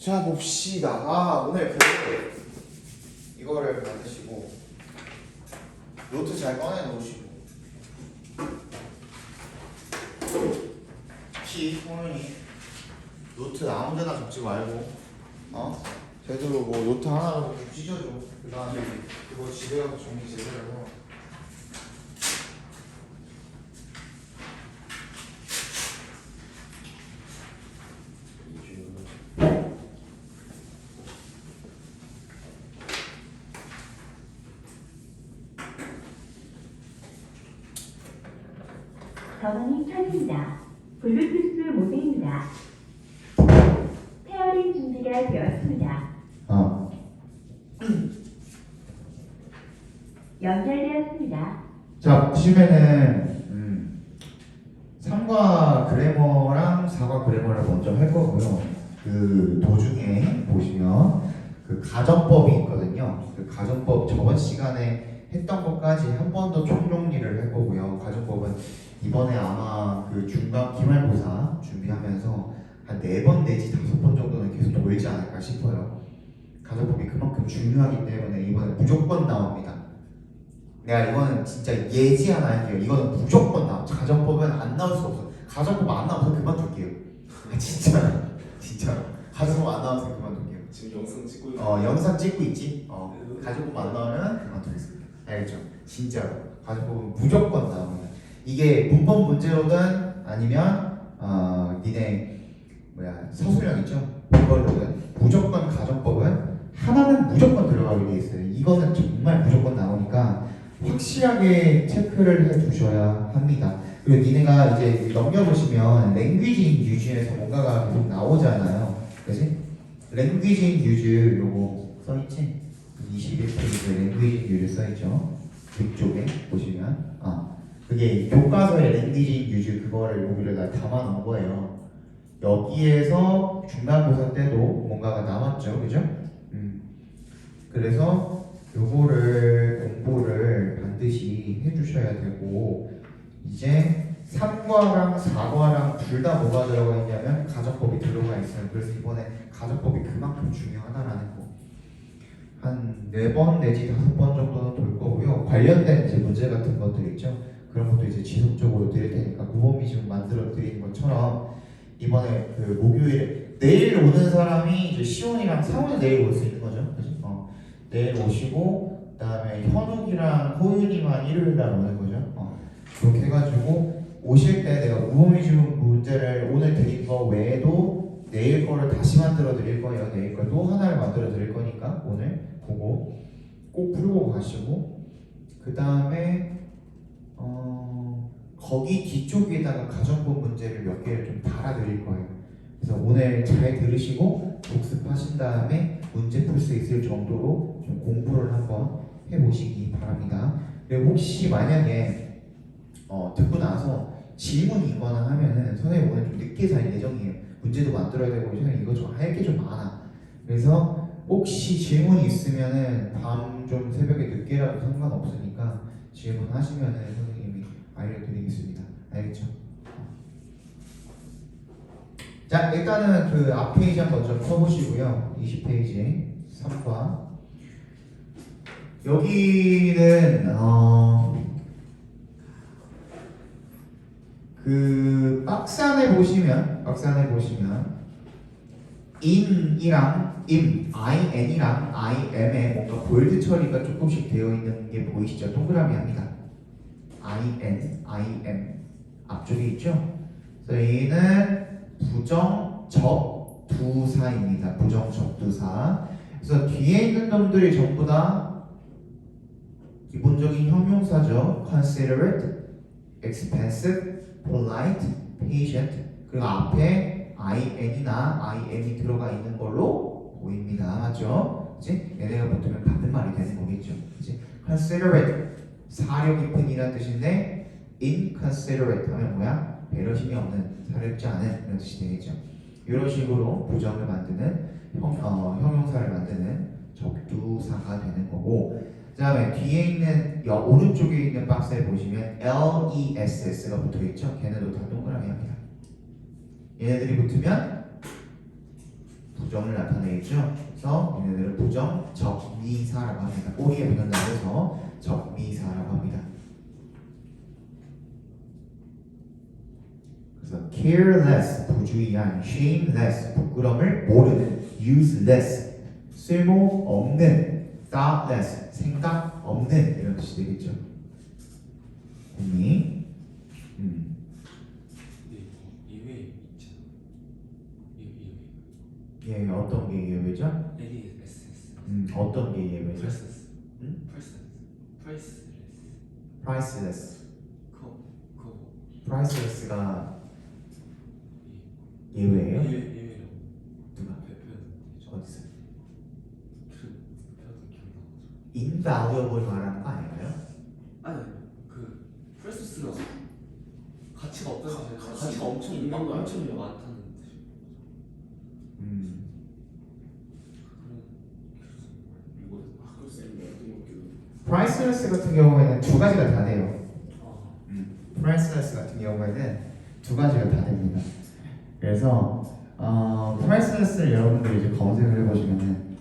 자 봅시다. 오늘 이거를 받으시고 노트 잘 꺼내 놓으시고 특히 소연이 노트 아무데나 적지 말고 제대로 뭐 노트 하나라도 좀 찢어줘. 그 다음에 이거 집에 가서 정리 제대로 해서 전원이 켜집니다. 블루투스 모드입니다. 페어링 준비가 되었습니다. 연결되었습니다. 자, 보시면은 3과 그래머랑 4과 그래머를 먼저 할 거고요. 그 도중에 보시면 그 가정법이 있거든요. 그 가정법 저번 시간에 했던 것까지 한 번 더 총정리를 할 거고요. 가정법은 이번에 아마 그 중간 기말고사 준비하면서 한 4번 내지 5번 정도는 계속 돌지 않을까 싶어요. 가정법이 그만큼 중요하기 때문에 이번에 무조건 나옵니다. 내가 이거는 진짜 예지 안 할게요. 이거는 무조건 나와. 가정법은 안 나올 수 없어. 가정법 안 나와서 그만둘게요. 진짜 가정법 안 나와서 그만둘게요. 지금 영상 찍고 있는 영상 찍고 있지? 가정법 안 나오면 그만두겠습니다. 알겠죠? 진짜로 가정법은 무조건 나옵니다. 이게 문법 문제로든 아니면 니네 서술형 있죠? 그걸로든 무조건 가정법은 하나는 무조건 들어가게 돼 있어요. 이거는 정말 무조건 나오니까 확실하게 체크를 해주셔야 합니다. 그리고 니네가 이제 넘겨보시면 랭귀지 인 유즈에서 뭔가가 계속 나오잖아요. 그치? 랭귀지 인 유즈 요거 써있지? 21페이지에 랭귀지 인 유즈 써있죠? 위쪽에 보시면 그게 교과서의 랭귀지 인 유즈 그거를 여기를 다 담아놓은 거예요. 여기에서 중간고사 때도 뭔가가 나왔죠, 그죠? 그래서 요거를 공부를 반드시 해주셔야 되고, 이제 3과랑 4과랑 둘 다 뭐가 들어가 있냐면 가정법이 들어가 있어요. 그래서 이번에 가정법이 그만큼 중요하다라는 거. 한 4번 내지 5번 정도는 돌 거고요. 관련된 이제 문제 같은 것들 있죠. 그런 것도 이제 지속적으로 드릴 테니까 모범이 지금 만들어 드리는 것처럼 이번에 그 목요일에 내일 오는 사람이 이제 시온이랑 상훈이 내일 올 수 있는 거죠. 그치? 내일 오시고 그다음에 현욱이랑 호윤이만 일요일 날 오는 거죠. 그렇게 해가지고 오실 때 내가 모범이 준 문제를 오늘 드린 거 외에도 내일 거를 다시 만들어 드릴 거예요. 내일 걸 또 하나를 만들어 드릴 거니까 오늘 보고 꼭 풀고 가시고 그 다음에 거기 뒤쪽에다가 가정법 문제를 몇 개를 좀 달아드릴 거예요. 그래서 오늘 잘 들으시고 복습하신 다음에 문제 풀 수 있을 정도로 좀 공부를 한번 해보시기 바랍니다. 그리고 혹시 만약에 듣고 나서 질문이 있거나 하면은 선생님 오늘 좀 늦게 살 예정이에요. 문제도 만들어야 되고 선생님 이거 좀 할 게 좀 많아. 그래서 혹시 질문이 있으면은 밤 좀 새벽에 늦게라도 상관없으니까 질문하시면은 선생님이 알려드리겠습니다. 알겠죠? 자, 일단은 그 앞 페이지 한번 좀 펴보시고요. 20페이지 3과 여기는 그 박스 안에 보시면 in이랑 in이랑 im에 뭔가 볼드 처리가 조금씩 되어 있는 게 보이시죠? 동그라미 합니다. im 앞쪽에 있죠? 그래서 얘는 부정적두사입니다. 부정적두사. 그래서 뒤에 있는 놈들이 전부 다 기본적인 형용사죠. considerate, expensive, polite, patient. 그리고 앞에 in이나 im이 들어가 있는 걸로 보입니다. 맞죠? 그치? 얘네가 붙으면 같은 말이 되는 거겠죠. 그치? considerate, 사려 깊은 이라는 뜻인데 inconsiderate 하면 뭐야? 배려심이 없는, 사렵지 않은 이런 뜻이 되겠죠. 이런 식으로 부정을 만드는 형용사를 만드는 적두사가 되는 거고, 그 다음에 뒤에 있는 오른쪽에 있는 박스에 보시면 LESS가 붙어있죠. 걔네도 다 동그라미 합니다. 얘네들이 붙으면 부정을 나타내겠죠. 그래서 얘네들은 부정 적미사라고 합니다. 꼬리에 붙는다고 해서 적미사라고 합니다. 그래서 careless 부주의한, shameless 부끄럼을 모르는, useless 쓸모없는, thoughtless 생각 없는 이런 뜻이 되겠죠. 됐니? 예외 있잖아. 예, 어떤 게 예외죠? LESS. 어떤 게 예외죠? 프레스레스. 응? 프레스레스. priceless. 그거 priceless가 예외예요? 예외라고 누가? 표현 어디서? 표현 기억나. invaluable 말하는 거 아닌가요? 아니 그 프레스레스가 가치가 없다는 뜻이에요. 가치가 가치가 엄청 있는 거 아니야? 엄청 많다는 뜻이에요. 이거 학교 쌤이 어떤 거 priceless 같은 경우에는 두 가지가 다 돼요. 아, priceless 같은 경우에는 두 가지가 다 됩니다. 그래서 priceless를 여러분들이 이제 검색을 해보시면은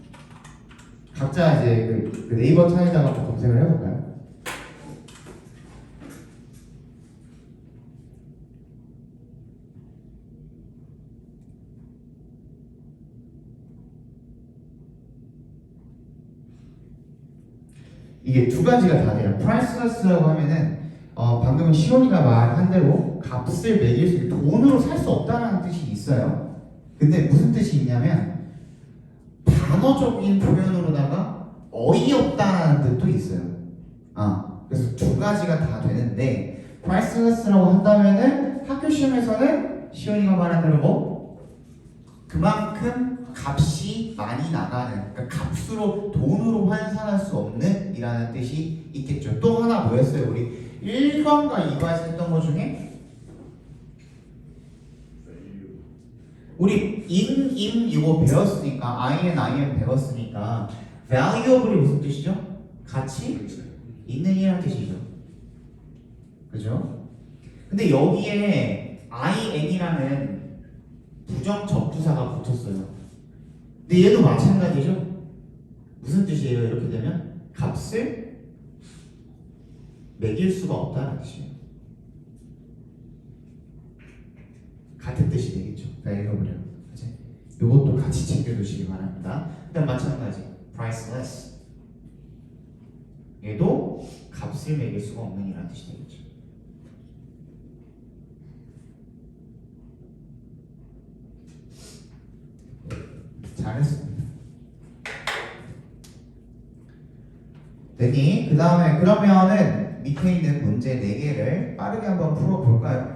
각자 이제 그 네이버 창에다가 한번 검색을 해볼까요? 이게 두 가지가 다 돼요. priceless라고 하면은 방금 시온이가 말한 대로 값을 매길 수 있는, 돈으로 살 수 없다는 뜻이 있어요. 근데 무슨 뜻이 있냐면 단어적인 표현으로다가 어이없다는 뜻도 있어요. 그래서 두 가지가 다 되는데 priceless라고 한다면은 학교 시험에서는 시온이가 말한 대로 뭐 그만큼 값이 많이 나가는, 그러니까 값으로 돈으로 환산할 수 없는 이라는 뜻이 있겠죠. 또 하나 뭐였어요? 우리 1관과 2과에서 했던 것 중에 우리 in 이거 배웠으니까 IN 배웠으니까 valuable이 무슨 뜻이죠? 가치 있는 이라는 뜻이죠. 그죠? 근데 여기에 IN이라는 부정 접두사가 붙었어요. 근데 얘도 마찬가지죠. 무슨 뜻이에요? 이렇게 되면 값을 매길 수가 없다는 뜻이에요. 같은 뜻이 되겠죠. valuable. 그치? 이것도 같이 챙겨두시기 바랍니다. 일단 마찬가지 priceless. 얘도 값을 매길 수가 없는 이라는 뜻이 되겠죠. 잘했습니다. 됐니? 그 다음에 그러면은 밑에 있는 문제 4개를 빠르게 한번 풀어볼까요?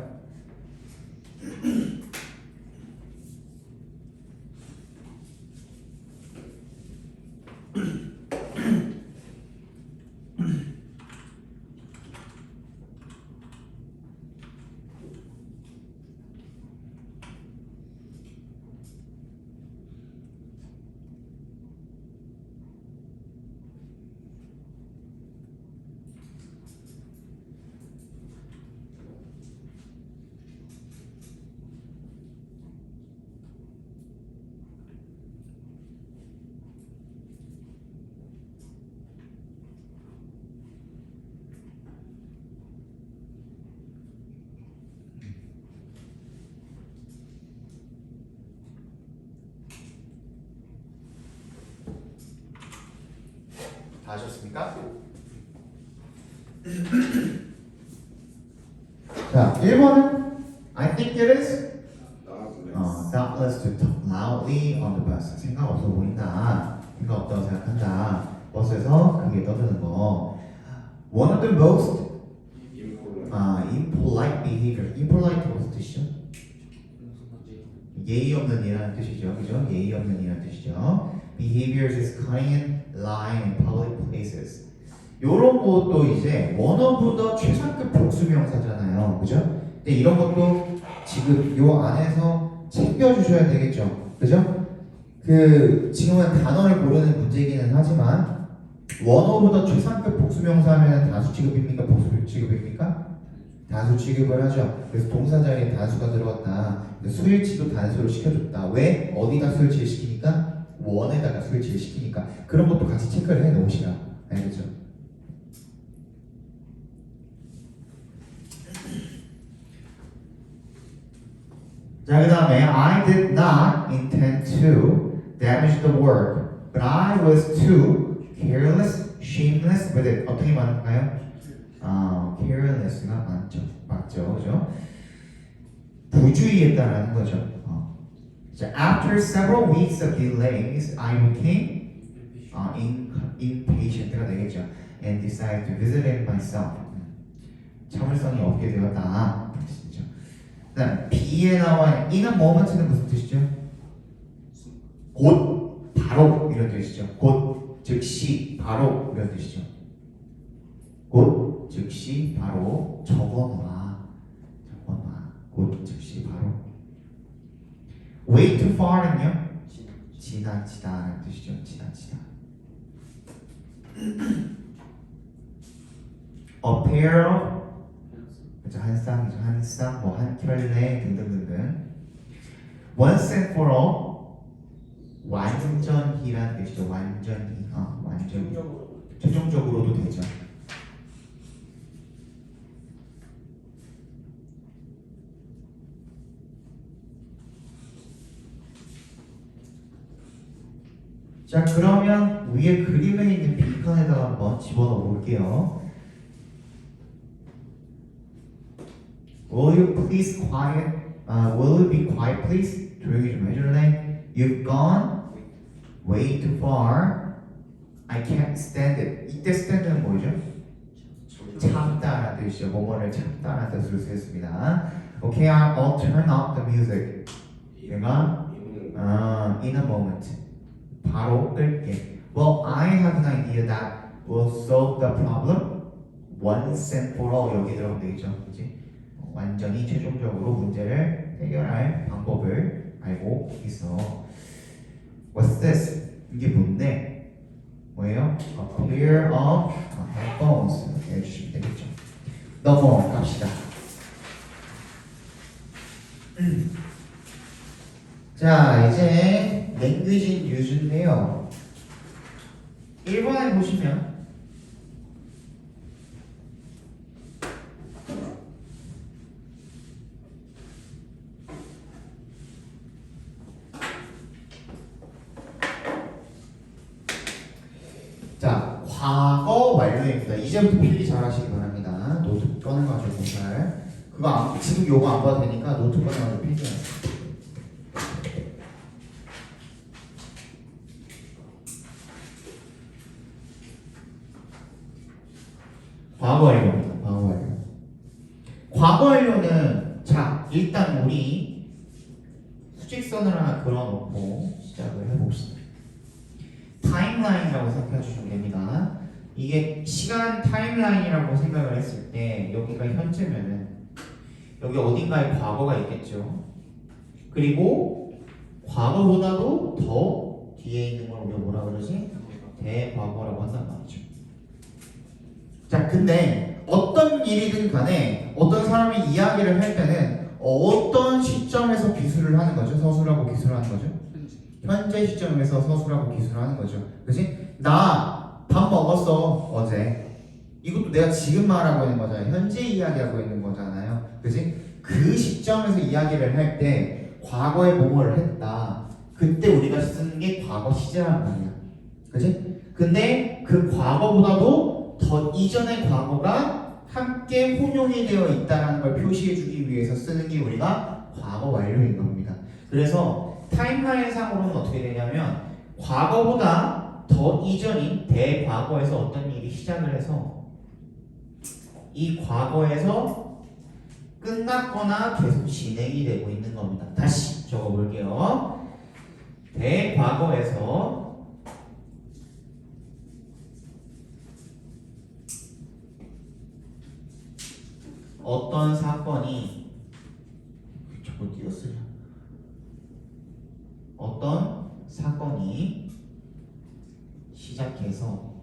다 하셨습니까? 자, 1번은 I think it is thoughtless to talk loudly on the bus. 생각 없어 보인다. 생각 없다고 생각한다. 버스에서 크게 떠드는 거. One of the most impolite behavior. impolite 무슨 뜻이죠? 예의 없는 이라는 뜻이죠. 그죠? 예의 없는 이라는 뜻이죠. behaviors is cutting and lying in public places. 요런 것도 이제 one of the 최상급 복수명사잖아요. 그죠? 근데 이런 것도 지금 요 안에서 챙겨주셔야 되겠죠. 그죠? 지금은 단어를 고르는 문제이기는 하지만 one of the 최상급 복수명사 하면 단수 취급입니까? 복수 취급입니까? 단수 취급을 하죠. 그래서 동사 자리에 단수가 들어갔다. 수일치도 단수로 시켜줬다. 왜? 어디다 수일치를 시키니까? 원에다가 수일치를 시키니까. 그런 것도 같이 체크를 해 놓으시라. 알겠죠? 자, 그 다음에 I did not intend to damage the work, but I was too careless, shameless with it. 어떻게 말할까요? careless가 맞죠, 그죠? 부주의했다라는 거죠. 자, after several weeks of delays, I became impatient가 되겠죠. And decided to visit it myself. 참을성이 없게 되었다. 뜻이죠. 그다음 B에 나와 in a moment는 무슨 뜻이죠? 곧, 바로 이런 뜻이죠. 곧, 즉시, 바로 이런 뜻이죠. 곧, 즉시, 바로 적어놔. 곧, 즉시, 바로. Way too far는요? 지나치다라는 뜻이죠. 지나치다. A pair of 그렇죠. 한 쌍이죠. 한 쌍, 뭐 한 켤레 등등등등. Once and for all 완전히란 뜻이죠. 완전히, 완전히. 최종적으로도 되죠. 자, 그러면 위에 그림에 있는 빈칸에다가 한번 집어넣어 볼게요. Will you please quiet? Will you be quiet, please? 조용히 좀 해줄래? You've gone way too far. I can't stand it. 이때 stand는 뭐죠? 참다라는 뜻이죠. 뭐뭐를 참다라는 뜻으로 쓰였습니다. Okay, I'll turn up the music. 내가 in a moment. 바로 끌게. Well, I have an idea that will solve the problem once and for all. 여기 들어가면 되겠죠, 그렇지? 완전히 최종적으로 문제를 해결할 방법을 알고 있어. What's this? 이게 뭔데? 뭐예요? A pair of headphones. 이렇게 해주시면 되겠죠. 넘어갑시다. 자, 이제 랭귀지 유즈인데요. 1번에 보시면 자, 과거 완료입니다. 이제부터 필기 잘 하시기 바랍니다. 노트 꺼내가지고 잘. 지금 요거 안 봐도 되니까 노트 꺼내가지고 필기하세요. 과거 완료입니다. 과거 완료. 과거 완료는 자, 일단 우리 수직선을 하나 그려놓고 시작을 해봅시다. 타임라인이라고 생각해 주시면 됩니다. 이게 시간 타임라인이라고 생각을 했을 때 여기가 현재면은 여기 어딘가에 과거가 있겠죠. 그리고 과거보다도 더 뒤에 있는 걸 우리가 뭐라 그러지? 대과거라고 한단 말이죠. 자, 근데 어떤 일이든 간에 어떤 사람이 이야기를 할 때는 어떤 시점에서 기술을 하는 거죠? 서술하고 기술을 하는 거죠? 현재 시점에서 서술하고 기술을 하는 거죠. 그치? 나 밥 먹었어 어제. 이것도 내가 지금 말하고 있는 거잖아요. 현재 이야기하고 있는 거잖아요. 그치? 그 시점에서 이야기를 할 때 과거에 뭐뭐를 했다. 그때 우리가 쓰는 게 과거 시제란 말이야. 그치? 근데 그 과거보다도 더 이전의 과거가 함께 혼용이 되어 있다는 걸 표시해주기 위해서 쓰는 게 우리가 과거 완료인 겁니다. 그래서 타임라인 상으로는 어떻게 되냐면 과거보다 더 이전인 대과거에서 어떤 일이 시작을 해서 이 과거에서 끝났거나 계속 진행이 되고 있는 겁니다. 다시 적어볼게요. 대과거에서 어떤 사건이 저걸 띄웠어요. 어떤 사건이 시작해서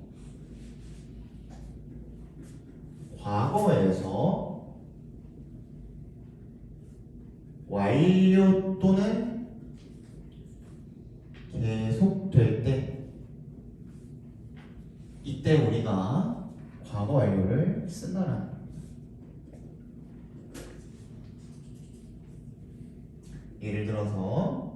과거에서 완료 또는 계속될 때 이때 우리가 과거 완료를 쓴다라는 거예요. 예를 들어서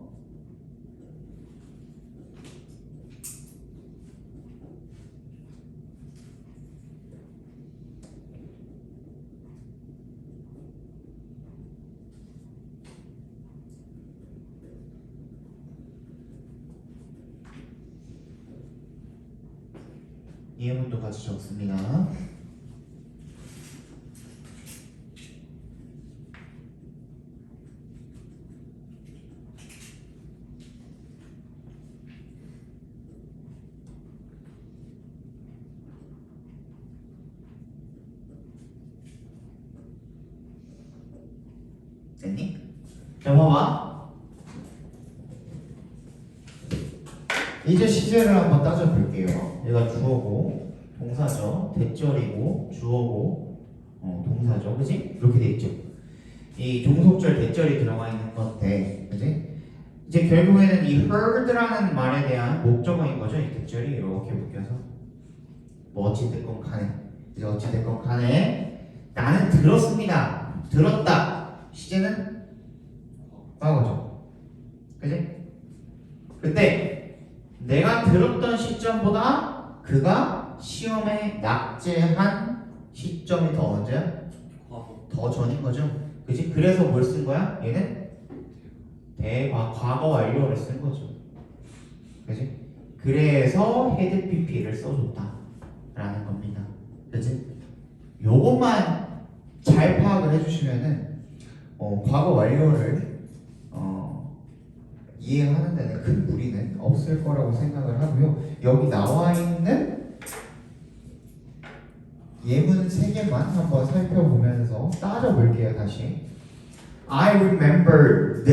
예문도 같이 적습니다. 됐니? 자, 봐봐. 이제 시제를 한번 따져볼게요. 얘가 주어고 동사죠. 대절이고 주어고 동사죠. 그지? 이렇게 돼 있죠. 이 종속절 대절이 들어가 있는 건데, 그지? 이제 결국에는 이 heard라는 말에 대한 목적어인 거죠. 이 대절이 이렇게 묶여서 뭐 어찌됐건 간에 이제 어찌됐건 간에 나는 들었습니다. 들었다. 시제는 과거죠. 그지? 근데 내가 들었던 시점보다 그가 시험에 낙제한 시점이 더 언제야? 과거. 더 전인 거죠. 그지? 그래서 뭘 쓴 거야? 얘는 과거 완료를 쓴 거죠. 그지? 그래서 헤드 PP를 써줬다라는 겁니다. 그지? 요것만 잘 파악을 해주시면은 과거 완료를 이해하는 데는 큰 무리는 없을 거라고 생각을 하고요. 여기 나와 있는 예문 3개만 한번 살펴보면서 따져볼게요. 다시 I remembered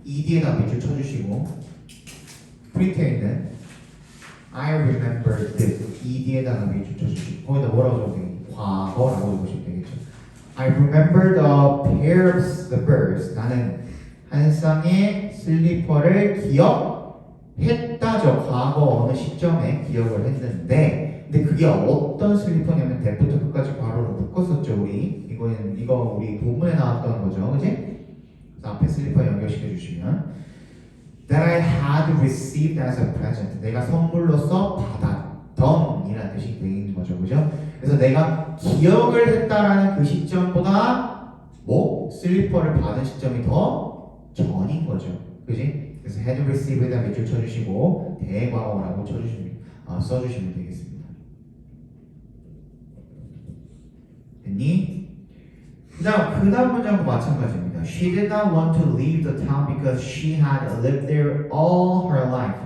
ed에다 밑줄 쳐주시고 프린트에 있는 I remembered ed에다가 밑줄 쳐주시고 거기다 뭐라고 적어요? 과거라고 적으시면 되겠죠. I remember the pair of slippers. 나는 한 쌍의 슬리퍼를 기억했다죠. 과거 어느 시점에 기억을 했는데, 근데 그게 어떤 슬리퍼냐면 대부터 끝까지 괄호로 묶었었죠. 이거 우리 본문에 나왔던 거죠, 그지? 그래서 앞에 슬리퍼 연결시켜 주시면 That I had received as a present. 내가 선물로서 받았던이라는 뜻이 되는 거죠, 그죠? 그래서 내가 기억을 했다라는 그 시점보다 슬리퍼를 받은 시점이 더 전인 거죠, 그지? 그래서 had received에다 밑줄 쳐주시고 대과거라고 써주시면 되겠습니다. 됐니? 그 다음 문장도 마찬가지입니다. She did not want to leave the town because she had lived there all her life.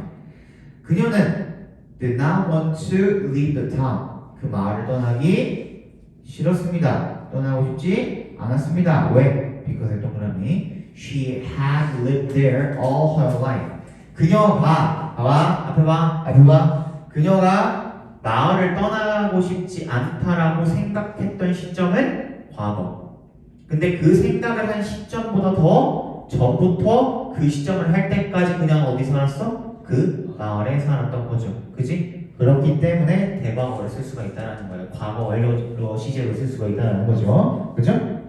그녀는 did not want to leave the town. 그 마을을 떠나기 싫었습니다. 떠나고 싶지 않았습니다. 왜? because 동그라미 she had lived there all her life. 그녀가 앞에 봐. 그녀가 마을을 떠나고 싶지 않다라고 생각했던 시점은 과거. 근데 그 생각을 한 시점보다 더 전부터 그 시점을 할 때까지 그냥 어디 살았어? 그 마을에 살았던 거죠. 그지? 그렇기 때문에 대과거를 쓸 수가 있다는 거예요. 과거 완료로 시제로 쓸 수가 있다는 거죠. 그죠?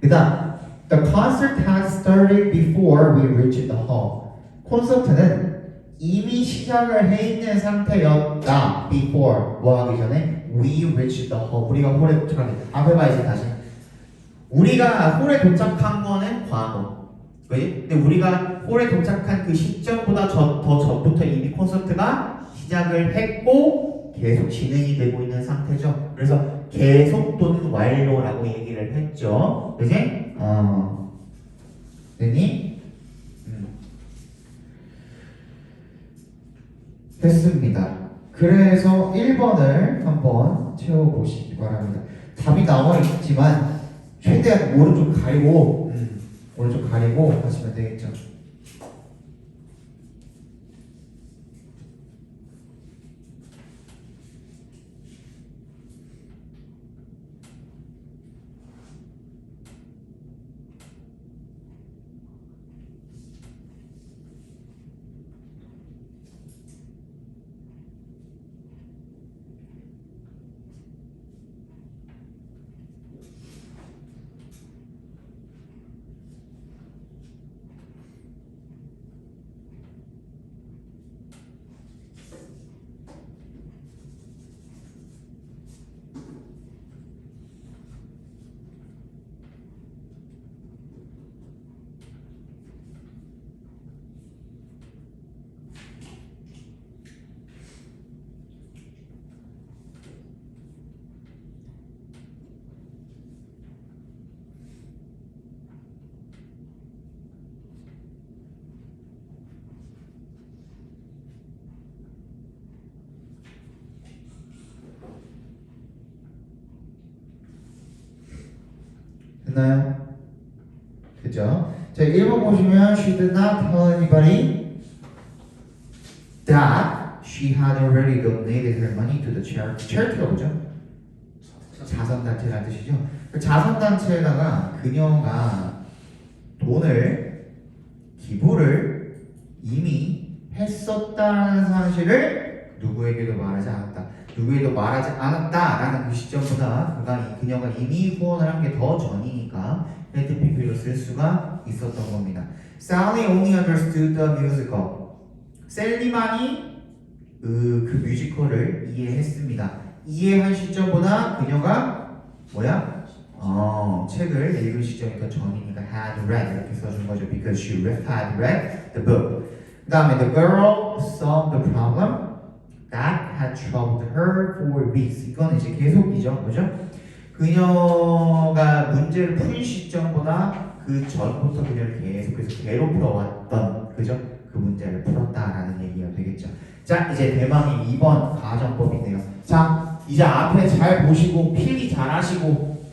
그 다음 The concert had started before we reached the hall. 콘서트는 이미 시작을 해 있는 상태였다. Before 뭐 하기 전에 we reached the hall. 우리가 홀에 도착하기. 앞에 봐야지 다시. 우리가 홀에 도착한 거는 과거. 그지? 근데 우리가 홀에 도착한 그 시점보다 더 전부터 이미 콘서트가 시작을 했고 계속 진행이 되고 있는 상태죠. 그래서 계속 또는 완료라고 얘기를 했죠. 그지? 됐니? 됐습니다. 그래서 1번을 한번 채워보시기 바랍니다. 답이 나와 있지만 최대한 오른쪽 가리고 하시면 되겠죠. 됐나요? 그죠? 자, 1번 보시면 she did not tell anybody that she had already donated her money to the charity. charity가 뭐죠? 자선단체라는 뜻이죠. 그 자선단체에다가 그녀가 돈을 기부를 이미 했었다는 사실을 누구에게도 말하지 않았다. 누구에도 말하지 않았다라는 그 시점보다 그녀가 이미 후원을 한 게 더 전이니까 had PP로 쓸 수가 있었던 겁니다. Sally only understood the musical. 셀리만이 그 뮤지컬을 이해했습니다. 이해한 시점보다 그녀가 뭐야? 책을 읽은 시점이 더 전이니까 had read 이렇게 써준 거죠. Because she had read the book. 그 다음에 the girl solved the problem that had troubled her for weeks. 이건 이제 계속이죠, 그죠? 그녀가 문제를 푼 시점보다 그 전부터 그녀를 계속해서 괴롭혀왔던, 그죠? 그 문제를 풀었다라는 얘기가 되겠죠. 자, 이제 대망의 2번 가정법인데요. 자, 이제 앞에 잘 보시고 필기 잘 하시고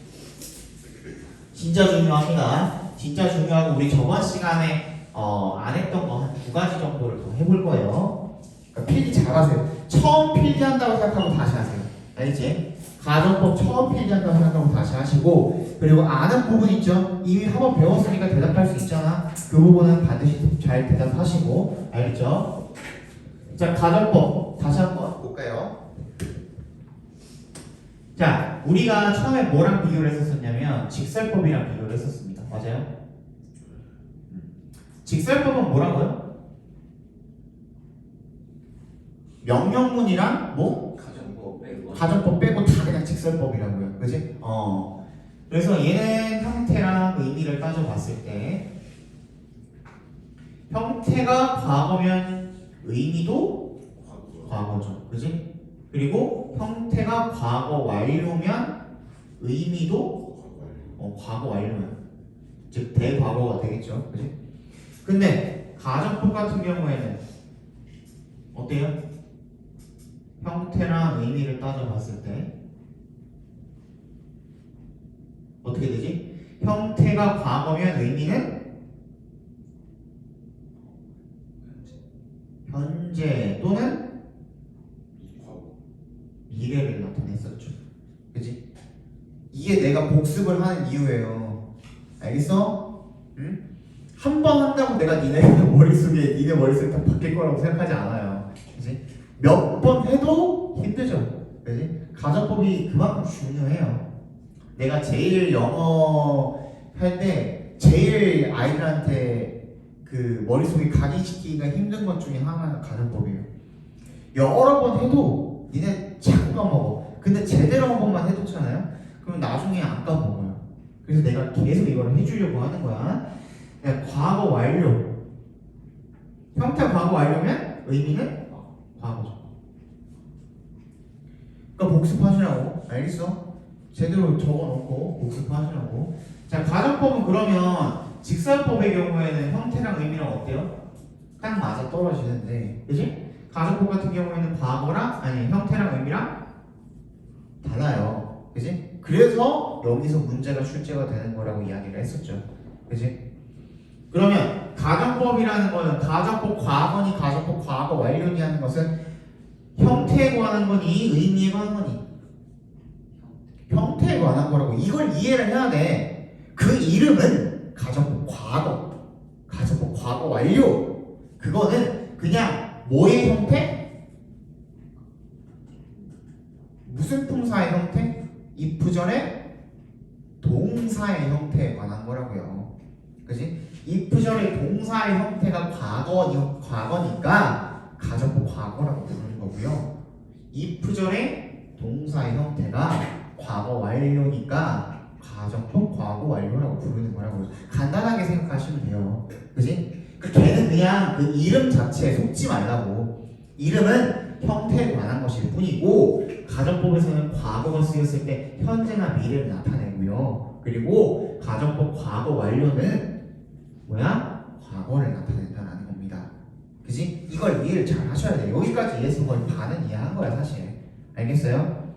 진짜 중요합니다. 진짜 중요하고 우리 저번 시간에 안 했던 거 한 2가지 정도를 더 해볼 거예요. 그러니까 필기 잘 하세요. 처음 필기한다고 생각하고 다시 하세요. 알지? 가정법 처음 필기한다고 생각하고 다시 하시고, 그리고 아는 부분 있죠? 이미 한번 배웠으니까 대답할 수 있잖아. 그 부분은 반드시 잘 대답하시고, 알겠죠? 자, 가정법 다시 한번 볼까요? 자, 우리가 처음에 뭐랑 비교를 했었냐면 직설법이랑 비교를 했었습니다. 맞아요? 직설법은 뭐라고요? 명령문이랑 뭐? 가정법 빼고. 가정법 빼고 다 그냥 직설법이라고요. 그지? 그래서 얘는 형태랑 의미를 따져봤을 때 형태가 과거면 의미도 과거죠. 그지? 그리고 형태가 과거 완료면 의미도 과거 완료면 즉 대과거가 되겠죠. 그지? 근데 가정법 같은 경우에는 어때요? 형태랑 의미를 따져봤을 때 어떻게 되지? 형태가 과거면 의미는 현재 또는 미래를 나타냈었죠. 그치? 이게 내가 복습을 하는 이유예요. 알겠어? 응? 한 번 한다고 내가 니네 머릿속에 다 바뀔 거라고 생각하지 않아요. 그치? 몇 번 해도 힘들죠. 그치? 가정법이 그만큼 중요해요. 내가 제일 영어 할 때 제일 아이들한테 그 머릿속에 각인시키기가 힘든 것 중에 하나가 가정법이에요. 여러 번 해도 니네 자꾸 까먹어. 근데 제대로 한 번만 해뒀잖아요? 그럼 나중에 안 까먹어요. 그래서 내가 계속 이걸 해주려고 하는 거야. 그냥 과거 완료. 형태 과거 완료면 의미는 과거죠. 그러니까 복습하시라고. 알겠어? 제대로 적어놓고 복습하시라고. 자, 가정법은 그러면 직설법의 경우에는 형태랑 의미랑 어때요? 딱 맞아 떨어지는데, 그지? 가정법 같은 경우에는 과거랑 형태랑 의미랑 달라요. 그지? 그래서 여기서 문제가 출제가 되는 거라고 이야기를 했었죠. 그지? 그러면 가정법이라는 거는 가정법 과거니 가정법 과거 완료니 하는 것은 형태에 관한 거니 의미에 관한 거니? 형태에 관한 거라고. 이걸 이해를 해야 돼. 그 이름은 가정법 과거, 가정법 과거 완료. 그거는 그냥 뭐의 형태? 무슨 품사의 형태? if전의 동사의 형태에 관한 거라고요. 그지? if전의 동사의 형태가 과거니까 가정법 과거라고 부르는 거고요. if전의 동사의 형태가 과거 완료니까 가정법 과거 완료라고 부르는 거라고요. 간단하게 생각하시면 돼요. 그지? 걔는 그냥 그 이름 자체에 속지 말라고. 이름은 형태에 관한 것일 뿐이고 가정법에서는 과거가 쓰였을 때 현재나 미래를 나타내고요. 그리고 가정법 과거 완료는 뭐야? 과거를 나타낸다는 겁니다. 그지? 이걸 이해를 잘 하셔야 돼요. 여기까지 이해해서 거의 반은 이해한 거야 사실. 알겠어요?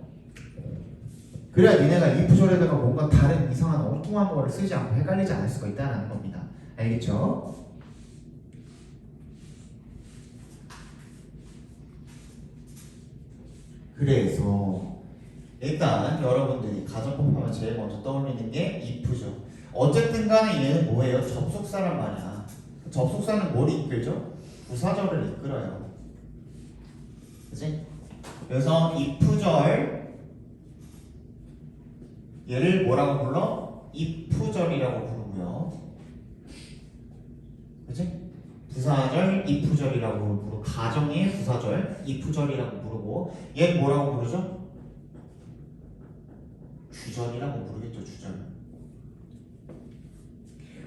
그래야 니네가 if 절에다가 뭔가 다른 이상한 엉뚱한 거를 쓰지 않고 헷갈리지 않을 수가 있다는 겁니다. 알겠죠? 그래서 일단 여러분들이 가정법 하면 제일 먼저 떠올리는 게 if죠. 어쨌든 간에 얘는 뭐예요? 접속사란 말이야. 접속사는 뭘 이끌죠? 부사절을 이끌어요. 그치? 그래서 if절 얘를 뭐라고 불러? if절이라고 부르고요. 그치? 부사절 if절이라고 부르고 가정의 부사절 if절이라고 부르고 얘는 뭐라고 부르죠? 주절이라고 부르겠죠. 주절.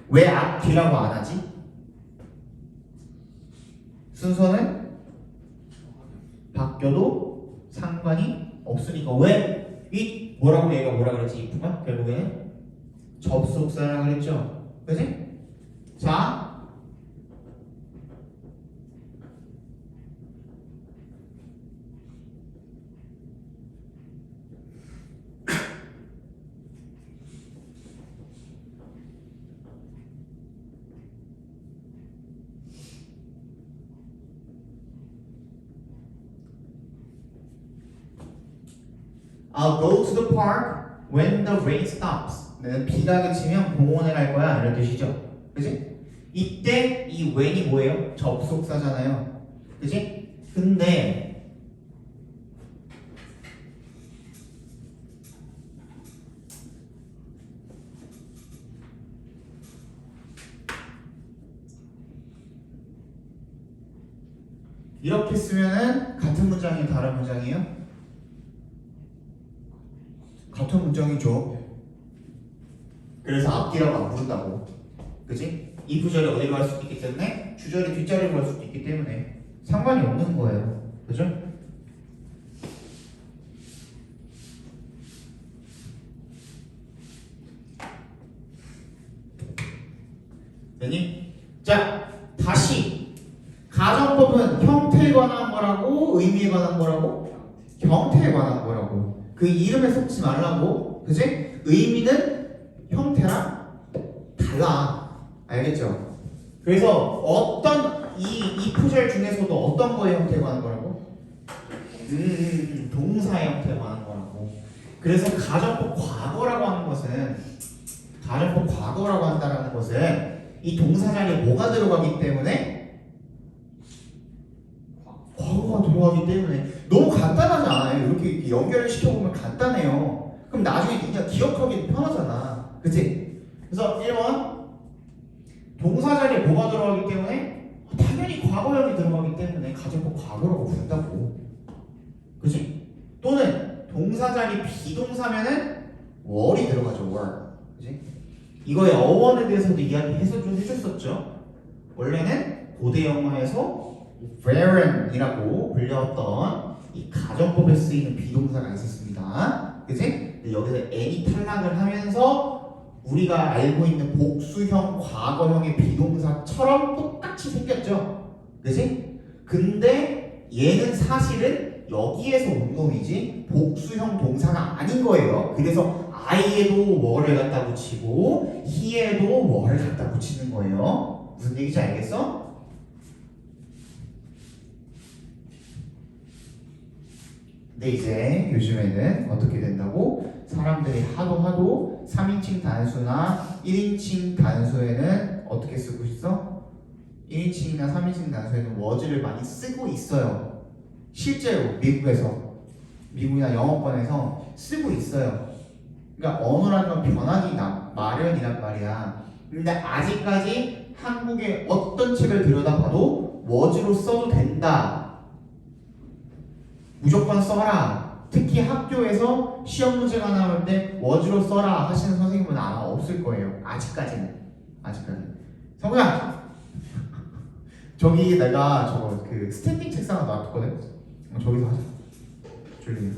왜 앞, 뒤라고 안 하지? 순서는 바뀌어도 상관이 없으니까. 왜? 이 뭐라고 얘가 뭐라 그랬지? if가 결국에는 접속사라고 그랬죠. 그지? 자, I'll go to the park when the rain stops. 비가 그치면 공원에 갈 거야 이런 뜻이죠. 그지? 이때 이 when이 뭐예요? 접속사잖아요. 그지? 근데 이렇게 쓰면은 같은 문장이에요? 다른 문장이에요? 같은 문장이죠. 그래서 앞뒤라고 안 부른다고. 그치? 이 부절이 어디로 갈 수도 있기 때문에 주절이 뒷자리로 갈 수도 있기 때문에 상관이 없는 거예요. 그죠? 되니? 자, 다시 가정법은 형태에 관한 거라고 의미에 관한 거라고? 형태에 관한 거라고. 그 이름에 섞지 말라고. 그치? 의미는 형태랑 달라. 알겠죠? 그래서 어떤 이 if절 중에서도 어떤 거의 형태에 관한 거라고? 동사의 형태에 관한 거라고. 그래서 가정법 과거라고 하는 것은 가정법 과거라고 한다는 것은 이 동사 자리에 뭐가 들어가기 때문에 과거가 들어가기 때문에 너무 간단하지 않아요? 이렇게 연결을 시켜보면 간단해요. 그럼 나중에 그냥 기억하기 편하잖아. 그치? 그래서 1번 동사 자리에 뭐가 들어가기 때문에 당연히 과거형이 들어가기 때문에 가정법 과거라고 부른다고. 그치? 또는 동사 자리 비동사면은 월이 들어가죠. 월. 그치? 이거의 어원에 대해서도 이야기해서 좀 해줬었죠. 원래는 고대 영어에서 veren이라고 불렸던 이 가정법에 쓰이는 비동사가 있었습니다. 그치? 여기서 n이 탈락을 하면서 우리가 알고 있는 복수형, 과거형의 비동사처럼 똑같이 생겼죠. 그치? 근데 얘는 사실은 여기에서 온 놈이지 복수형 동사가 아닌 거예요. 그래서 I에도 뭐를 갖다 붙이고 he에도 뭐를 갖다 붙이는 거예요. 무슨 얘기인지 알겠어? 근데 이제 요즘에는 어떻게 된다고? 사람들이 하도 3인칭 단수나 1인칭 단수에는 어떻게 쓰고 있어? 1인칭이나 3인칭 단수에는 was를 많이 쓰고 있어요. 실제로 미국이나 영어권에서 쓰고 있어요. 그러니까 언어라는 건 변하기 마련이란 말이야. 근데 아직까지 한국의 어떤 책을 들여다봐도 was로 써도 된다. 무조건 써라. 특히 학교에서 시험 문제가 나올 때 was로 써라 하시는 선생님은 아마 없을 거예요. 아직까지는. 성구야, 저기 내가 저거 그 스탠딩 책상을 놔뒀거든. 저기서 하자. 졸리네.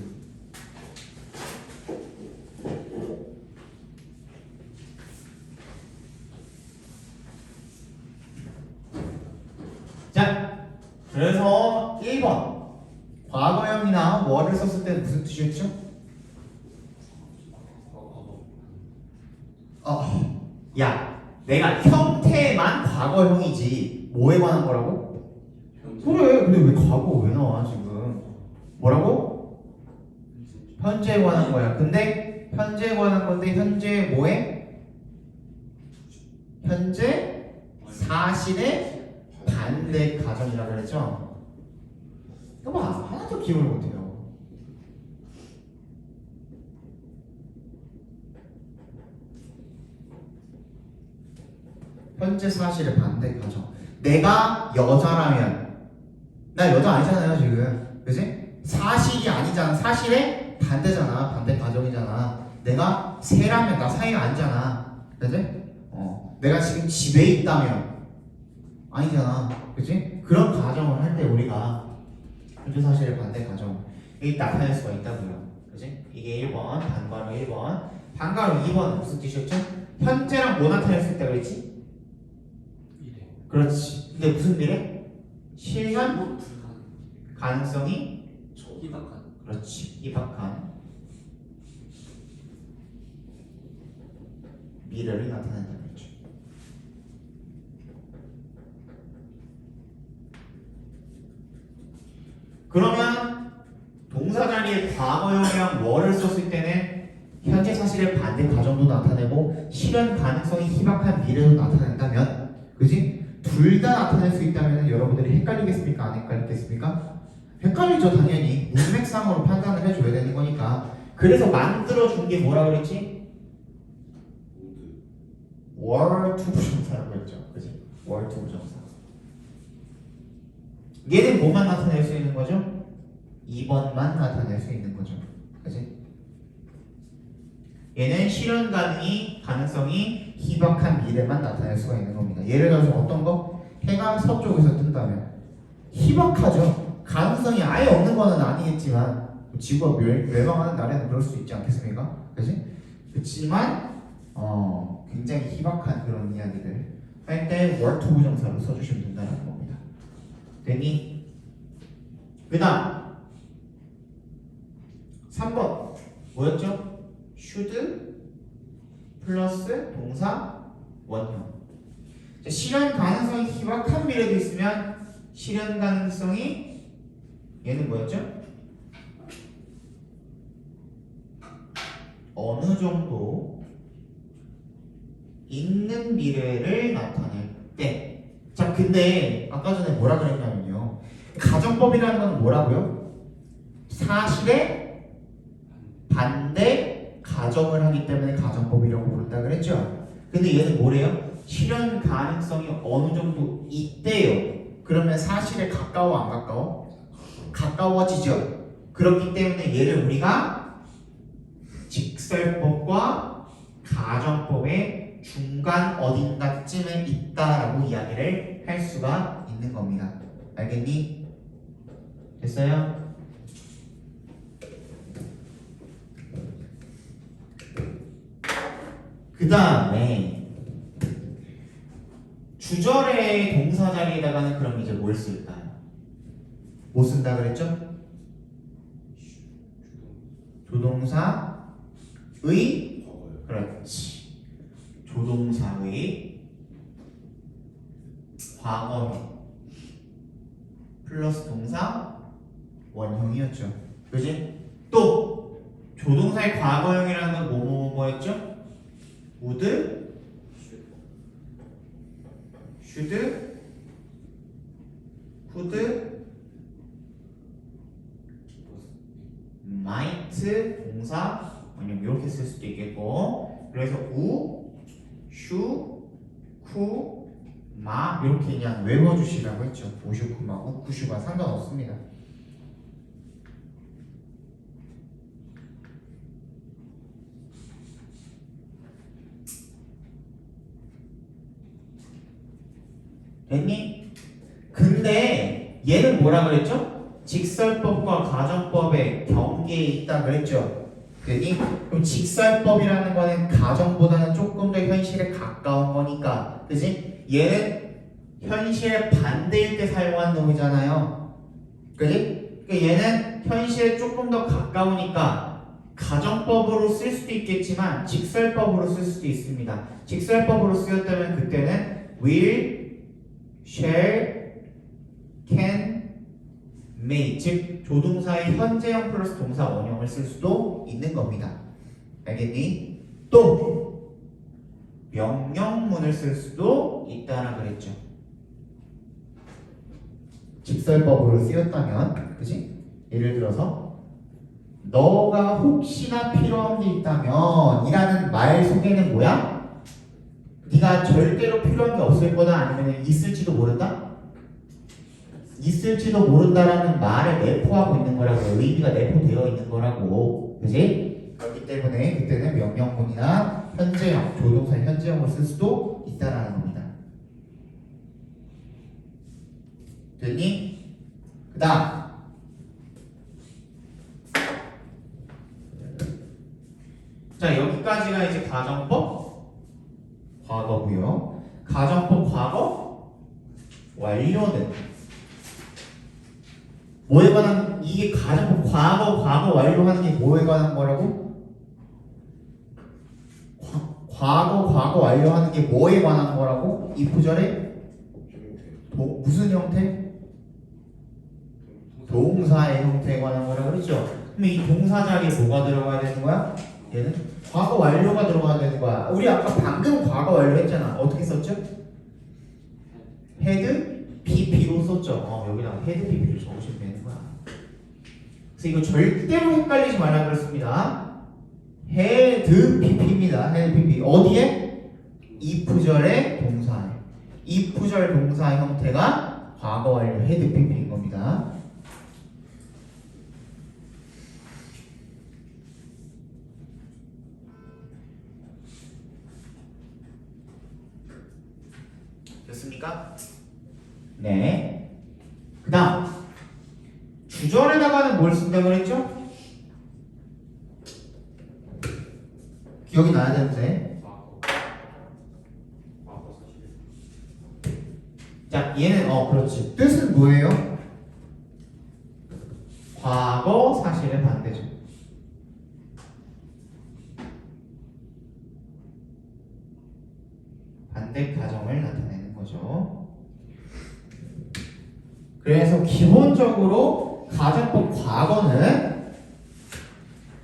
자, 그래서 1번 과거형이나 뭐를 썼을 때는 무슨 뜻이었죠? 야, 내가 형태만 과거형이지 뭐에 관한 거라고? 그래. 근데 왜 과거 왜 나와 지금? 뭐라고? 현재에 관한 거야. 근데 현재에 관한 건데 현재 뭐에? 현재 사실의 반대 가정이라고 그랬죠? 이거 봐. 하나도 기억을 못해요. 현재 사실의 반대 가정. 내가 여자라면 나 여자 아니잖아요 지금. 그지? 사실이 아니잖아. 사실의 반대잖아. 반대 가정이잖아. 내가 새라면 나 사이가 아니잖아. 그지? 내가 지금 집에 있다면 아니잖아. 그지? 그런 가정을 할 때 우리가 현재 사실의 반대 가정 이 나타낼 수가 있다고요. 그지? 이게 1번 반괄호 1번. 반괄호 2번은 무슨 뜻이었죠? 현재랑 뭐 나타낼 수 있다 그랬지? 이래. 그렇지. 근데 무슨 미래? 실현 불가능. 가능성이 희박한. 그렇지. 희박한 미래를 나타낸다 그랬죠. 그러면 동사 자리에 과거형이랑 뭐를 썼을 때는 현재 사실의 반대 가정도 나타내고 실현 가능성이 희박한 미래도 나타낸다면, 그지? 둘 다 나타낼 수 있다면 여러분들이 헷갈리겠습니까? 안 헷갈리겠습니까? 헷갈리죠 당연히. 문맥상으로 판단을 해줘야 되는 거니까. 그래서 만들어준 게 뭐라 그랬지? 월투 부정사라고 했죠. 그지? 월투 부정사. 얘는 뭐만 나타낼 수 있는 거죠? 2번만 나타낼 수 있는 거죠. 그지? 얘는 실현 가능성이 희박한 미래만 나타낼 수가 있는 겁니다. 예를 들어서 어떤 거? 해가 서쪽에서 뜬다면 희박하죠. 가능성이 아예 없는 거는 아니겠지만 지구가 멸망하는 날에는 그럴 수 있지 않겠습니까? 그지? 그렇지만 굉장히 희박한 그런 이야기들 할 때 월투 부정사로 써주시면 된다는 겁니다. 됐니? 그 다음 3번 뭐였죠? should 플러스 동사 원형. 실현 가능성이 희박한 미래도 있으면 실현 가능성이 얘는 뭐였죠? 어느 정도 있는 미래를 나타낼 때. 자, 근데 아까 전에 뭐라 그랬냐면요. 가정법이라는 건 뭐라고요? 사실의 반대 가정을 하기 때문에 가정법이라고 부른다 그랬죠? 근데 얘는 뭐래요? 실현 가능성이 어느 정도 있대요. 그러면 사실에 가까워 안 가까워? 가까워지죠. 그렇기 때문에 얘를 우리가 직설법과 가정법의 중간 어딘가쯤에 있다라고 이야기를 할 수가 있는 겁니다. 알겠니? 됐어요? 그 다음에 주절의 동사 자리에다가는 그럼 이제 뭘 쓸까요? 뭐 쓴다 그랬죠? 조동사의 그렇지. 조동사의 과거형 플러스 동사 원형이었죠. 그지? 또 조동사의 과거형이라는 건 뭐였죠? would, should, could, might 동사 원형 이렇게 쓸 수도 있겠고, 그래서 우, 슈, 쿠, 마 이렇게 그냥 외워주시라고 했죠. 우슈, 쿠, 마, 우, 쿠, 슈가 상관없습니다. 됐니? 근데 얘는 뭐라 그랬죠? 직설법과 가정법의 경계에 있다 그랬죠? 됐니? 그럼 직설법이라는 거는 가정보다는 조금 더 현실에 가까운 거니까, 그지? 얘는 현실의 반대일 때 사용한 놈이잖아요. 그지? 그러니까 얘는 현실에 조금 더 가까우니까 가정법으로 쓸 수도 있겠지만 직설법으로 쓸 수도 있습니다. 직설법으로 쓰였다면 그때는 will, shall, can, may 즉 조동사의 현재형 플러스 동사 원형을 쓸 수도 있는 겁니다. 알겠니? 또 명령문을 쓸 수도 있다라 그랬죠. 직설법으로 쓰였다면, 그치? 예를 들어서 너가 혹시나 필요한 게 있다면 이라는 말 속에는 뭐야? 네가 절대로 필요한 게 없을 거다 아니면 있을지도 모른다? 있을지도 모른다라는 말을 내포하고 있는 거라고. 의미가 내포되어 있는 거라고. 그치? 그렇기 때문에 그때는 명령문이나 현재형, 조동사 현재형을 쓸 수도 있다라는 겁니다. 됐니? 그 다음 자, 여기까지가 이제 가정법 과거고요. 가정법 과거 완료는 뭐에 관한, 이게 가정법 과거 완료하는 게 뭐에 관한 거라고? 과거 완료하는 게 뭐에 관한 거라고? 이 구절에 무슨 형태? 동사의 형태에 관한 거라고 그랬죠? 그럼 이 동사 자리에 뭐가 들어가야 되는 거야? 얘는 과거 완료가 들어가야 되는 거야. 우리 아까 방금 과거 완료 했잖아. 어떻게 썼죠? had BP로 썼죠. 여기다가 had BP를 적으시면 되는 거야. 그래서 이거 절대로 헷갈리지 말라 그랬습니다. had BP입니다. had BP 어디에? if절의 동사에. if절 동사 형태가 과거 완료 had BP인 겁니다. 됐습니까? 네. 그 다음 주절에다가는 뭘 쓴다고 그랬죠? 기억이 나야 되는데. 자, 얘는 그렇지. 뜻은 뭐예요? 과거 사실의 반대죠. 반대 가정을 나타내는 거죠. 그래서 기본적으로 가정법 과거는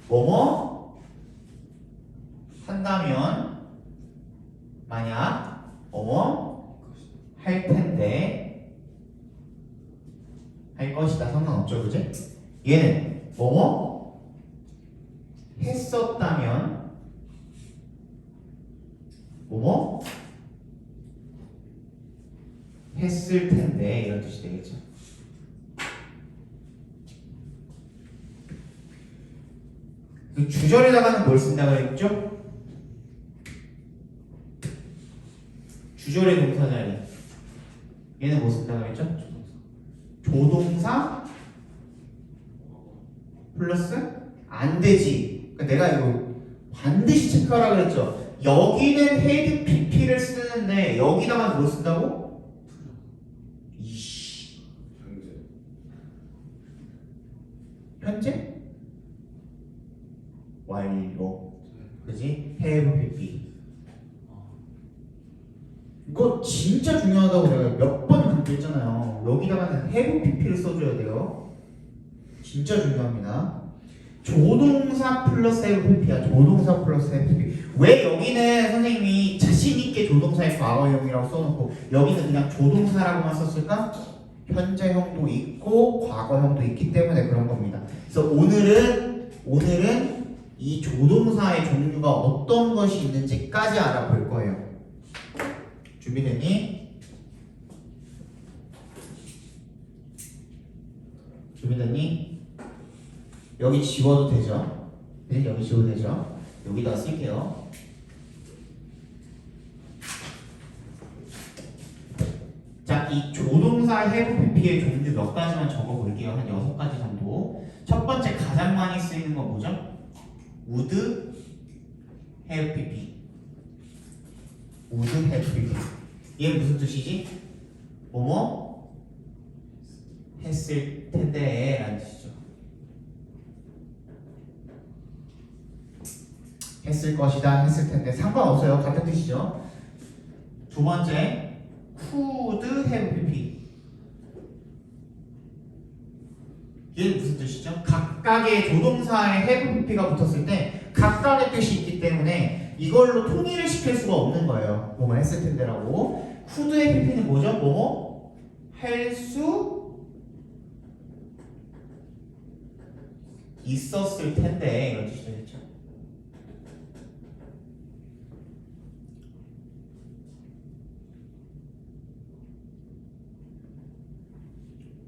뭐뭐 한다면 만약 뭐뭐 할 텐데 할 것이다 상관없죠, 그지? 얘는 뭐뭐 했었다면 뭐뭐 했을 텐데 이런 뜻이 되겠죠. 주절에다가는 뭘 쓴다고 했죠? 주절의 동사 자리. 얘는 뭐 쓴다고 했죠? 조동사 플러스 안 되지. 그러니까 내가 이거 반드시 체크하라 그랬죠. 여기는 had pp를 쓰는데 여기다가 뭘 쓴다고? 현재 완료. 그지? have pp. 이거 진짜 중요하다고 내가 몇 번 강조했잖아요. 여기다가는 have pp를 써줘야 돼요. 진짜 중요합니다. 조동사 플러스 have pp야. 조동사 플러스 have pp. 왜 여기는 선생님이 자신있게 조동사의 과거형이라고 써놓고 여기는 그냥 조동사라고만 썼을까? 현재형도 있고 과거형도 있기 때문에 그런 겁니다. 그래서 오늘은 이 조동사의 종류가 어떤 것이 있는지까지 알아볼 거예요. 준비됐니? 준비됐니? 여기 지워도 되죠? 네, 여기 지워도 되죠? 여기다 쓸게요. 자, 이 조동사 have pp의 종류 몇 가지만 적어볼게요. 한 6가지 정도. 첫 번째 가장 많이 쓰이는 건 뭐죠? would have pp. would have pp. 얘는 무슨 뜻이지? 뭐뭐 했을 텐데 라는 뜻이죠. 했을 것이다, 했을 텐데 상관없어요. 같은 뜻이죠. 두 번째, could have pp. 얘는 무슨 뜻이죠? 각각의 조동사에 have pp가 붙었을 때 각각의 뜻이 있기 때문에 이걸로 통일을 시킬 수가 없는 거예요. 뭐뭐 했을 텐데라고. could have pp는 뭐죠? 뭐뭐 할 수 있었을 텐데 이런 뜻이 되겠죠.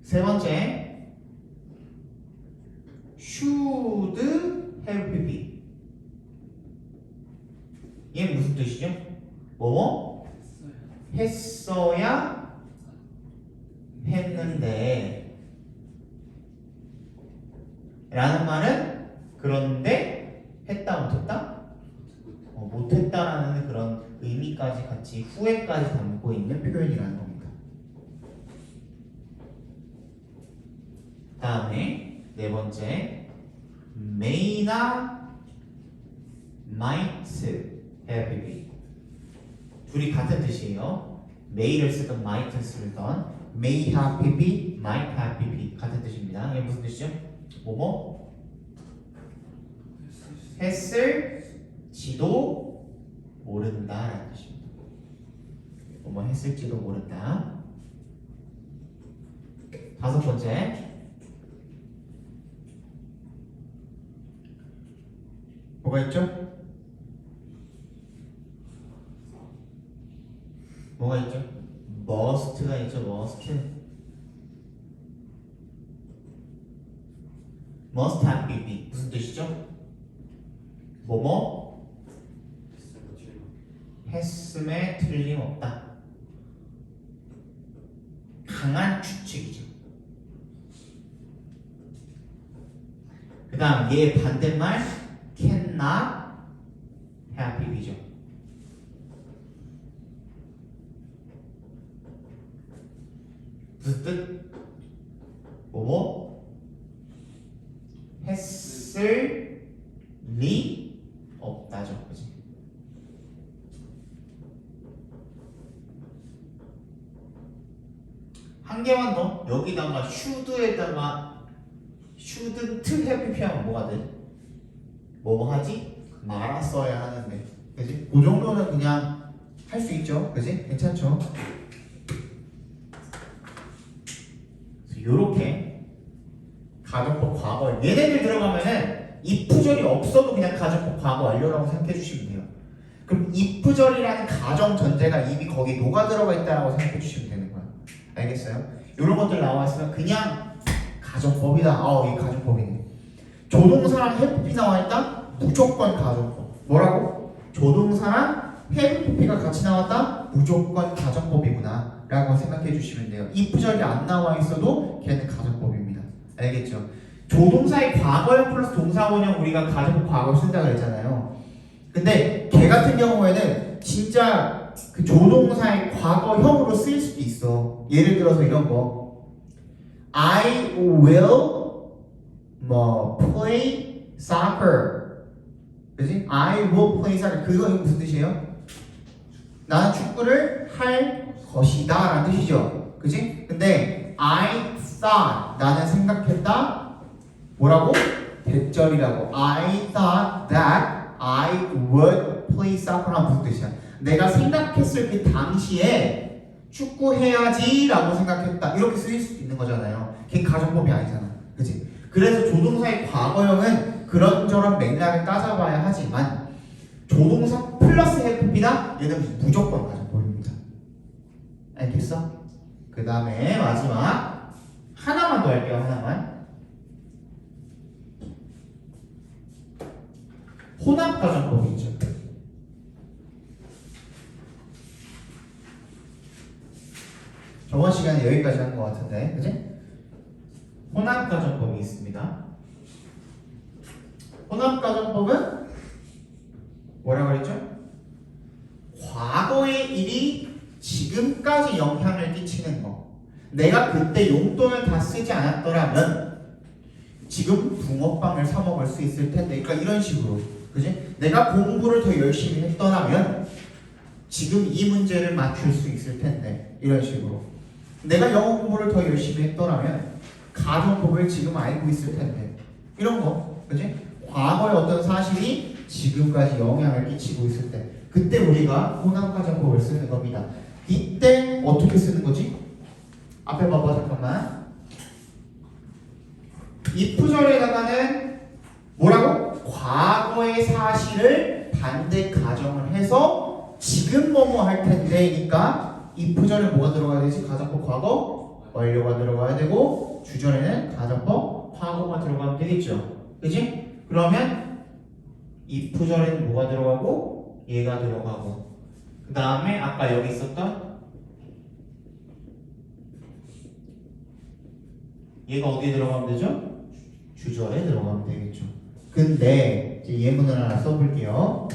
세 번째, should have pp. 얘는 무슨 뜻이죠? 뭐뭐 했어야 했는데 라는 말은 그런데 했다 못했다? 못했다라는 그런 의미까지 같이 후에까지 담고 있는 표현이라는 겁니다. 다음에 네 번째, may나 might have pp. 둘이 같은 뜻이에요. may를 쓰든 might를 쓰든 may have pp, might have pp 같은 뜻입니다. 이게 무슨 뜻이죠? 뭐뭐 했을지도 모른다라는 뜻입니다. 뭐뭐 했을지도 모른다. 다섯 번째, 뭐가 있죠? 뭐가 있죠? must가 있죠. must have pp 무슨 뜻이죠? 뭐뭐 했음에 틀림없다. 강한 추측이죠. 그 다음 얘 반대말 cannot have pp죠. 무슨 뜻? 뭐뭐 했을 리 없다죠. 그치? 한 개만 더. 여기다가 should에다가 shouldn't have pp하면 뭐가 돼? 뭐뭐 하지? 말았어야 하는데. 그치? 그 정도는 그냥 할 수 있죠. 그치? 괜찮죠? 요렇게 가정법 과거 얘네들 들어가면은 if절이 없어도 그냥 가정법 과거 완료라고 생각해 주시면 돼요. 그럼 if절이라는 가정 전제가 이미 거기 녹아 들어가 있다라고 생각해 주시면 되는 거야. 알겠어요? 이런 것들 나와 있으면 그냥 가정법이다. 이 가정법이네. 조동사랑 have 나와 있다? 무조건 가정법. 뭐라고? 조동사랑 have 가 같이 나왔다? 무조건 가정법이구나 라고 생각해 주시면 돼요. if절이 안 나와 있어도 걔는 가정법입니다. 알겠죠? 조동사의 과거형 플러스 동사원형 우리가 가정법 과거를 쓴다고 그랬잖아요. 근데 걔 같은 경우에는 진짜 그 조동사의 과거형으로 쓰일 수도 있어. 예를 들어서 이런 거 I will play soccer. 그치? I will play soccer. 그거 무슨 뜻이에요? 나는 축구를 할 것이다 라는 뜻이죠. 그치? 근데 I thought 나는 생각했다 뭐라고? 대절이라고. I thought that I would play soccer 하면 무슨 뜻이야? 내가 생각했을 그 당시에 축구해야지 라고 생각했다 이렇게 쓰일 수도 있는 거잖아요. 걔 가정법이 아니잖아. 그치? 그래서 조동사의 과거형은 그런저런 맥락을 따져봐야 하지만 조동사 플러스 해프피다? 얘는 무조건 가정법입니다. 알겠어? 그 다음에 마지막 하나만 더 할게요. 하나만. 혼합 가정법이 있죠. 저번 시간에 여기까지 한 것 같은데, 그치? 혼합 가정법이 있습니다. 혼합 가정법은 뭐라고 그랬죠? 과거의 일이 지금까지 영향을 끼치는 거. 내가 그때 용돈을 다 쓰지 않았더라면 지금 붕어빵을 사 먹을 수 있을 텐데. 그러니까 이런 식으로. 그지? 내가 공부를 더 열심히 했더라면 지금 이 문제를 맞출 수 있을 텐데 이런 식으로 내가 영어 공부를 더 열심히 했더라면 가정법을 지금 알고 있을 텐데 이런 거 그지? 과거의 어떤 사실이 지금까지 영향을 끼치고 있을 때 그때 우리가 혼합가정법을 쓰는 겁니다. 이때 어떻게 쓰는 거지? 앞에 봐봐 잠깐만. if절에다가는 뭐라고? 과거의 사실을 반대 가정을 해서 지금 뭐뭐 할 텐데니까 if절에 뭐가 들어가야 되지? 가정법 과거 완료가 들어가야 되고 주절에는 가정법 과거가 들어가면 되겠죠. 그지? 그러면 if절에는 뭐가 들어가고 얘가 들어가고 그 다음에 아까 여기 있었던 얘가 어디에 들어가면 되죠? 주절에 들어가면 되겠죠. 근데 이제 예문을 하나 써볼게요.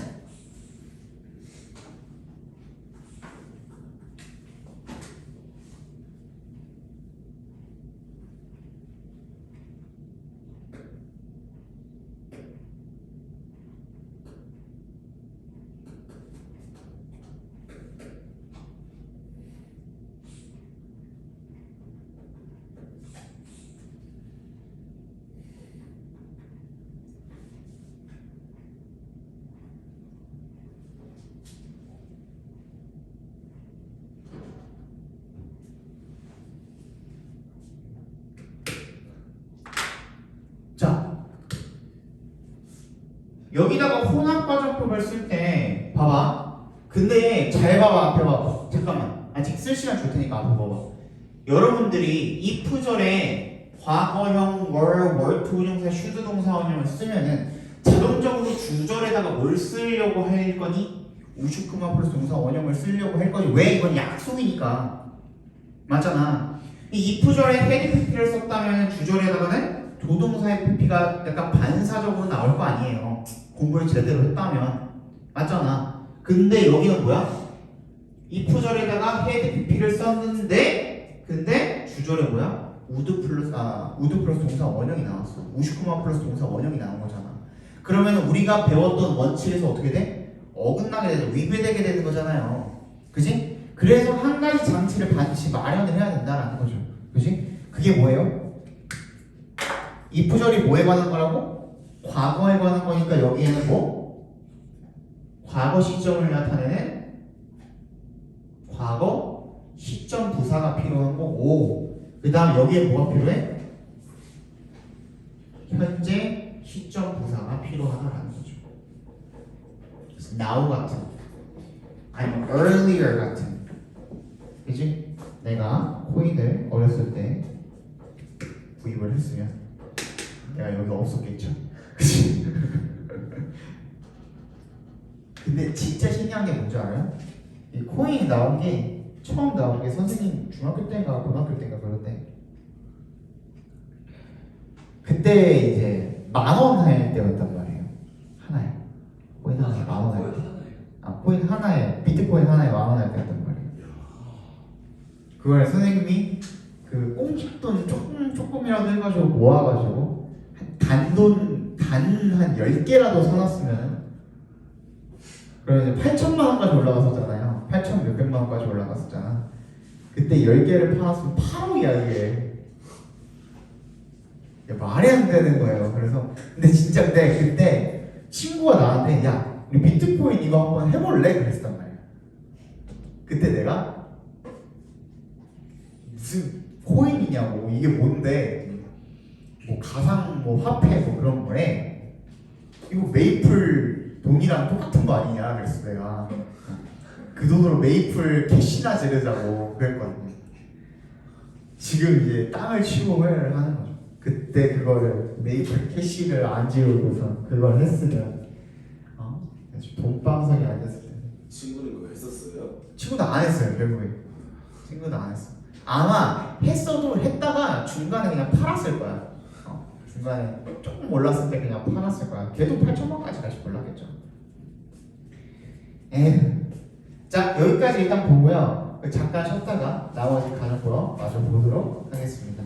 자, 여기다가 혼합과정법을 쓸 때 봐봐. 근데 잘 봐봐. 앞에 봐봐. 잠깐만. 아직 쓸 시간 줄 테니까 앞에 봐봐. 여러분들이 if절에 과거형 were to 동사, should 동사 원형을 쓰면은 자동적으로 주절에다가 뭘 쓰려고 할 거니? 우슈크마 플러스 동사 원형을 쓰려고 할 거니? 왜? 이건 약속이니까. 맞잖아. 이 if절에 헤드 PP를 썼다면 주절에다가는 조동사의 PP가 약간 반사적으로 나올 거 아니에요. 공부를 제대로 했다면. 맞잖아. 근데 여기는 뭐야? if절에다가 헤드 PP를 썼는데 근데 주절에 뭐야? 우드 플러스 동사 원형이 나왔어. 우슈크마 플러스 동사 원형이 나온 거잖아. 그러면 우리가 배웠던 원칙에서 어떻게 돼? 어긋나게 되죠. 위배되게 되는 거잖아요. 그지? 그래서 한 가지 장치를 반드시 마련을 해야 된다라는 거죠. 그지? 그게 뭐예요? if절이 뭐에 관한 거라고? 과거에 관한 거니까 여기에는 뭐? 과거 시점을 나타내는 과거 시점 부사가 필요한 거고 그 다음 여기에 뭐가 필요해? 현재 시점 부사가 필요하다라는 거죠. 그래서 now 같은 아니면 earlier 같은 그치? 내가 코인을 어렸을 때 구입을 했으면 내가 여기 없었겠죠? 그치? 근데 진짜 신기한 게 뭔지 알아요? 이 코인이 나온 게 처음 나온 게 선생님 중학교 때인가 고등학교 때인가 그런데 그때 이제 10,000원 할 때였단 말이에요. 하나에 코인 하나에 10,000원 할 때. 아 코인 하나에 비트코인 하나에 10,000원 할 때였단 말이에요. 그걸 선생님이 그 꽁짓돈 조금이라도 해가지고 모아가지고 단돈 단 한 10개라도 사놨으면 그러면 이제 8천만 원까지 올라갔었잖아요. 8천 몇백만 원까지 올라갔었잖아. 그때 10개를 팔았으면 8억이야 이게. 말이 안 되는 거예요. 그래서 근데 진짜 그때 친구가 나한테 야 우리 비트코인 이거 한번 해볼래? 그랬단 말이야. 그때 내가 무슨 코인이냐고 이게 뭔데 뭐 가상 뭐 화폐 뭐 그런 거래. 이거 메이플 돈이랑 똑같은 거 아니냐 그랬어 내가. 그 돈으로 메이플 캐시나 지르자고 그랬거든요. 지금 이제 땅을 치고 회를 하는 거죠. 그때 그거를 메이플 캐시를 안 지르고서 그걸 했으면 돈방석이 안 됐을 텐데. 친구는 그거 했었어요? 친구도 안 했어요 결국에. 친구도 안 했어. 아마 했어도 했다가 중간에 그냥 팔았을 거야. 중간에 조금 올랐을 때 그냥 팔았을 거야. 걔도 8천만까지 다시 올랐겠죠. 자 여기까지 일단 보고요. 잠깐 쉬었다가 나머지 가는 거 마저 보도록 하겠습니다.